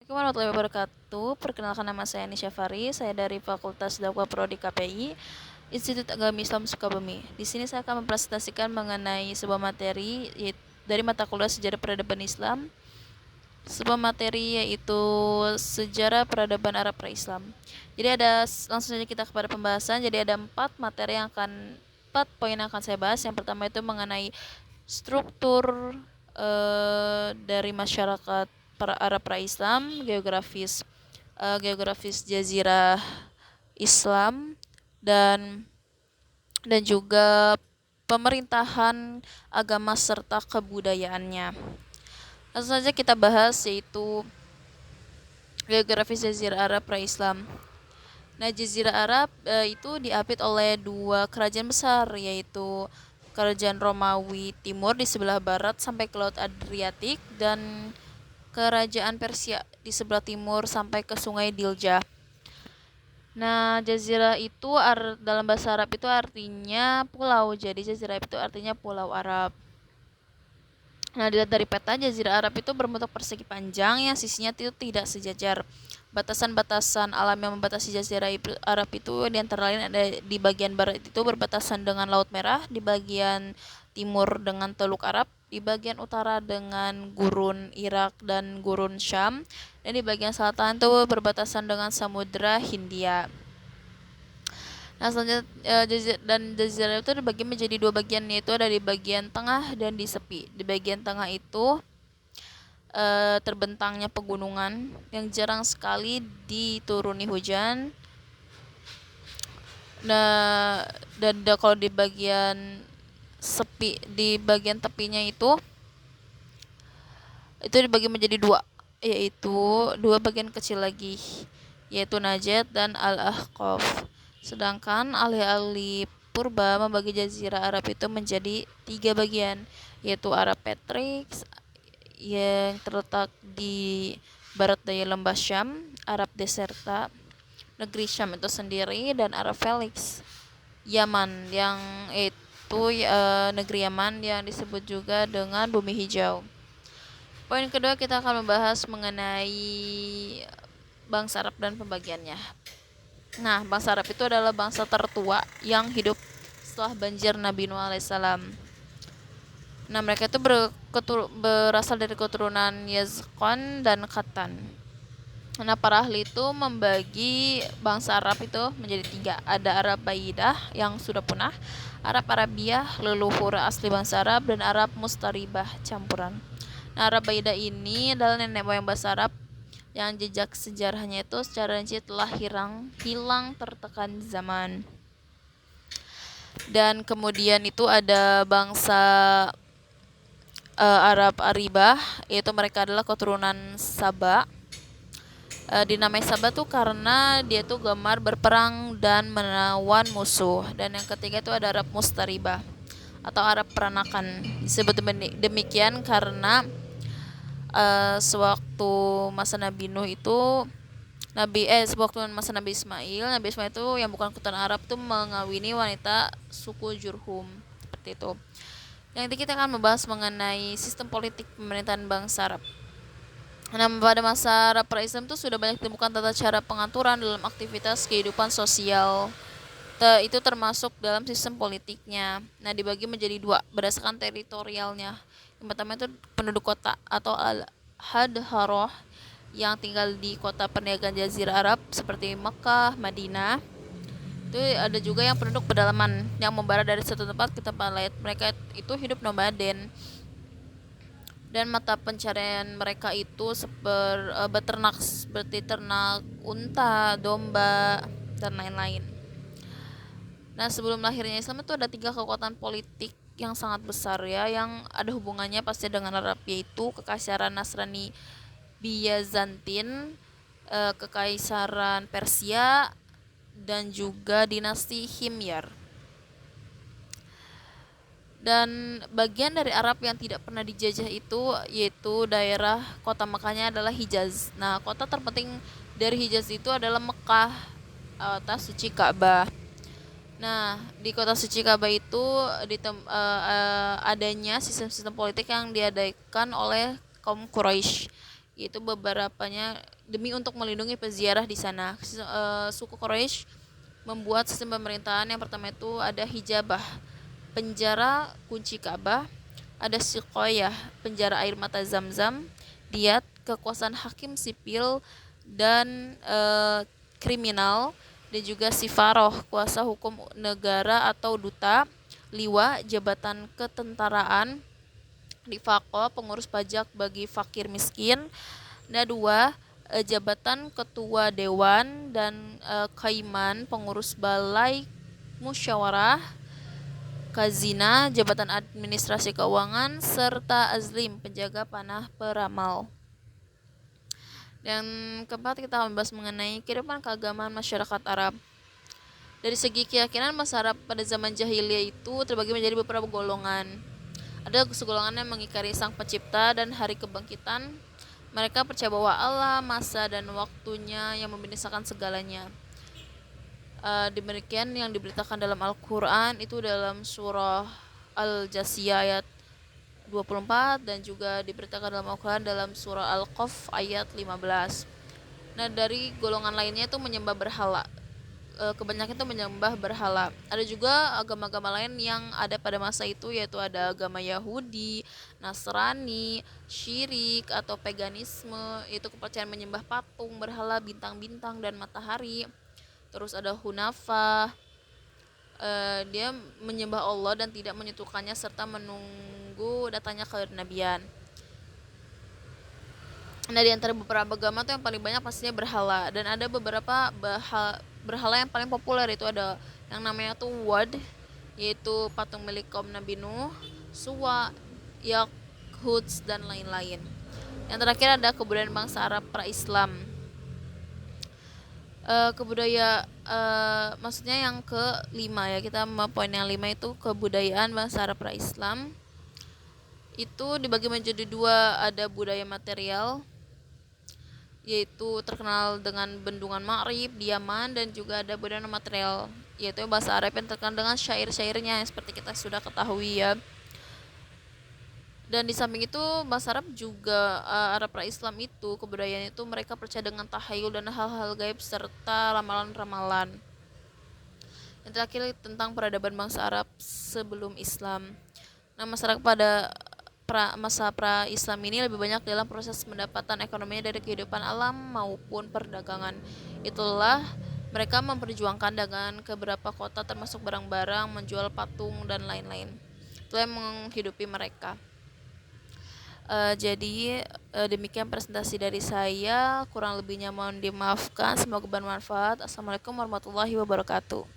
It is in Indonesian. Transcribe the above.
Assalamualaikum warahmatullahi wabarakatuh. Perkenalkan, nama saya Nisha Fari. Saya dari Fakultas Dakwah Prodi KPI, Institut Agama Islam Sukabumi. Di sini saya akan mempresentasikan mengenai sebuah materi dari mata kuliah Sejarah Peradaban Islam. Sebuah materi yaitu Sejarah Peradaban Arab Pra-Islam. Jadi langsung saja kita kepada pembahasan. Jadi ada empat poin yang akan saya bahas. Yang pertama itu mengenai struktur dari masyarakat Arab pra-Islam, geografis Jazirah Islam, dan juga pemerintahan agama serta kebudayaannya. Langsung saja kita bahas, yaitu geografis Jazirah Arab pra-Islam. Nah, Jazirah Arab itu diapit oleh dua kerajaan besar, yaitu Kerajaan Romawi Timur di sebelah barat sampai ke Laut Adriatik, dan Kerajaan Persia di sebelah timur sampai ke Sungai Dilja. Nah, jazirah itu dalam bahasa Arab itu artinya pulau. Jadi jazirah itu artinya pulau Arab. Nah, dilihat dari peta, jazirah Arab itu berbentuk persegi panjang yang sisinya itu tidak sejajar. Batasan-batasan alam yang membatasi jazirah Arab itu di antara lain ada di bagian barat itu berbatasan dengan Laut Merah, di bagian timur dengan Teluk Arab, di bagian utara dengan Gurun Irak dan Gurun Syam, dan di bagian selatan itu berbatasan dengan Samudra Hindia. Nah, selanjutnya jazirah itu dibagi menjadi dua bagian, yaitu ada di bagian tengah dan di sepi. Di bagian tengah itu terbentangnya pegunungan yang jarang sekali dituruni hujan. Nah, dan kalau di bagian sepi, di bagian tepinya itu dibagi menjadi dua, yaitu dua bagian kecil lagi, yaitu Najd dan Al-Ahqaf. Sedangkan ahli-ahli purba membagi jazirah Arab itu menjadi tiga bagian, yaitu Arab Petrix yang terletak di barat daya lembah Syam, Arab Deserta, negeri Syam itu sendiri, dan Arab Felix, Yaman, yang itu negeri Yaman yang disebut juga dengan bumi hijau. Poin kedua, kita akan membahas mengenai bangsa Arab dan pembagiannya. Nah, bangsa Arab itu adalah bangsa tertua yang hidup setelah banjir Nabi Nuh alaihissalam. Nah, mereka itu berasal dari keturunan Yazqan dan Qattan. Nah, para ahli itu membagi bangsa Arab itu menjadi tiga. Ada Arab Baidah yang sudah punah, Arab Arabiah leluhur asli bangsa Arab, dan Arab Mustaribah campuran. Nah, Arab Baidah ini adalah nenek moyang bangsa Arab yang jejak sejarahnya itu secara rinci telah hilang tertekan zaman. Dan kemudian itu ada bangsa Arab Aribah, yaitu mereka adalah keturunan Saba. Dinamai Saba tuh karena dia tuh gemar berperang dan menawan musuh. Dan yang ketiga itu ada Arab Mustaribah atau Arab peranakan. Disebut demikian karena sewaktu masa Nabi Nuh itu sewaktu masa Nabi Ismail itu yang bukan keturunan Arab tuh mengawini wanita suku Jurhum, seperti itu. Yang kita akan membahas mengenai sistem politik pemerintahan bangsa Arab. Nah, pada masa Arab pra-Islam itu sudah banyak ditemukan tata cara pengaturan dalam aktivitas kehidupan sosial. Itu termasuk dalam sistem politiknya. Nah, dibagi menjadi dua berdasarkan teritorialnya. Yang pertama itu penduduk kota atau al-hadharoh yang tinggal di kota perniagaan Jazirah Arab seperti Mekah, Madinah. Itu ada juga yang penduduk pedalaman yang membara dari satu tempat ke tempat lain. Mereka itu hidup nomaden, dan mata pencarian mereka itu beternak, seperti ternak unta, domba, dan lain-lain. Nah, sebelum lahirnya Islam itu ada tiga kekuatan politik yang sangat besar ya, yang ada hubungannya pasti dengan Arab, yaitu Kekaisaran Nasrani Byzantine, Kekaisaran Persia, dan juga dinasti Himyar. Dan bagian dari Arab yang tidak pernah dijajah itu yaitu daerah kota Mekahnya adalah Hijaz. Nah, kota terpenting dari Hijaz itu adalah Mekah, kota suci Ka'bah. Nah, di kota suci Ka'bah itu adanya sistem-sistem politik yang diadakan oleh kaum Quraisy, yaitu beberapanya demi untuk melindungi peziarah di sana. Suku Quraisy membuat sistem pemerintahan. Yang pertama itu ada hijabah, penjara kunci Ka'bah, ada siqoyah, penjara air mata Zam-Zam, diat, kekuasaan hakim sipil dan kriminal, dan juga sifaroh, kuasa hukum negara atau duta, liwa, jabatan ketentaraan, difako, pengurus pajak bagi fakir miskin. Nah, dua, jabatan ketua dewan dan kaiman, pengurus balai musyawarah, kazina, jabatan administrasi keuangan, serta azlim, penjaga panah peramal. Dan keempat, kita akan membahas mengenai kehidupan keagamaan masyarakat Arab. Dari segi keyakinan, masyarakat Arab pada zaman jahiliyah itu terbagi menjadi beberapa golongan. Ada segolongan yang mengingkari sang pencipta dan hari kebangkitan. Mereka percaya bahwa Allah, masa dan waktunya yang membinasakan segalanya. Demikian yang diberitakan dalam Al-Quran itu dalam surah Al-Jasiyah ayat 24, dan juga diberitakan dalam Al-Quran dalam surah Al-Qaf ayat 15. Nah, dari golongan lainnya itu menyembah berhala. Kebanyakan itu menyembah berhala. Ada juga agama-agama lain yang ada pada masa itu, yaitu ada agama Yahudi, Nasrani, syirik atau paganisme, itu kepercayaan menyembah patung, berhala, bintang-bintang dan matahari. Terus ada Hunafa, dia menyembah Allah dan tidak menyentuhkannya serta menunggu datangnya kenabian. Nah, di antara beberapa agama tuh yang paling banyak pastinya berhala, dan ada beberapa berhala yang paling populer itu ada yang namanya tuh Wad, yaitu patung milik kaum Nabi Nuh, Suwa, Yakhuts dan lain-lain. Yang terakhir ada kebudayaan bangsa Arab pra-Islam. Maksudnya yang kelima ya, kita poin yang 5 itu kebudayaan bangsa Arab pra-Islam. Itu dibagi menjadi dua, ada budaya material, yaitu terkenal dengan bendungan Ma'rib di Yaman, dan juga ada budaya material, yaitu bahasa Arab yang terkenal dengan syair-syairnya yang seperti kita sudah ketahui ya. Dan di samping itu bahasa Arab juga Arab pra-Islam itu kebudayaan itu mereka percaya dengan tahayul dan hal-hal gaib serta ramalan-ramalan. Yang terakhir tentang peradaban bangsa Arab sebelum Islam. Nah, masyarakat pada masa pra-Islam ini lebih banyak dalam proses pendapatan ekonominya dari kehidupan alam maupun perdagangan. Itulah mereka memperjuangkan dagangan ke beberapa kota termasuk barang-barang, menjual patung dan lain-lain. Itu yang menghidupi mereka. Jadi demikian presentasi dari saya, kurang lebihnya mohon dimaafkan, semoga bermanfaat. Assalamualaikum warahmatullahi wabarakatuh.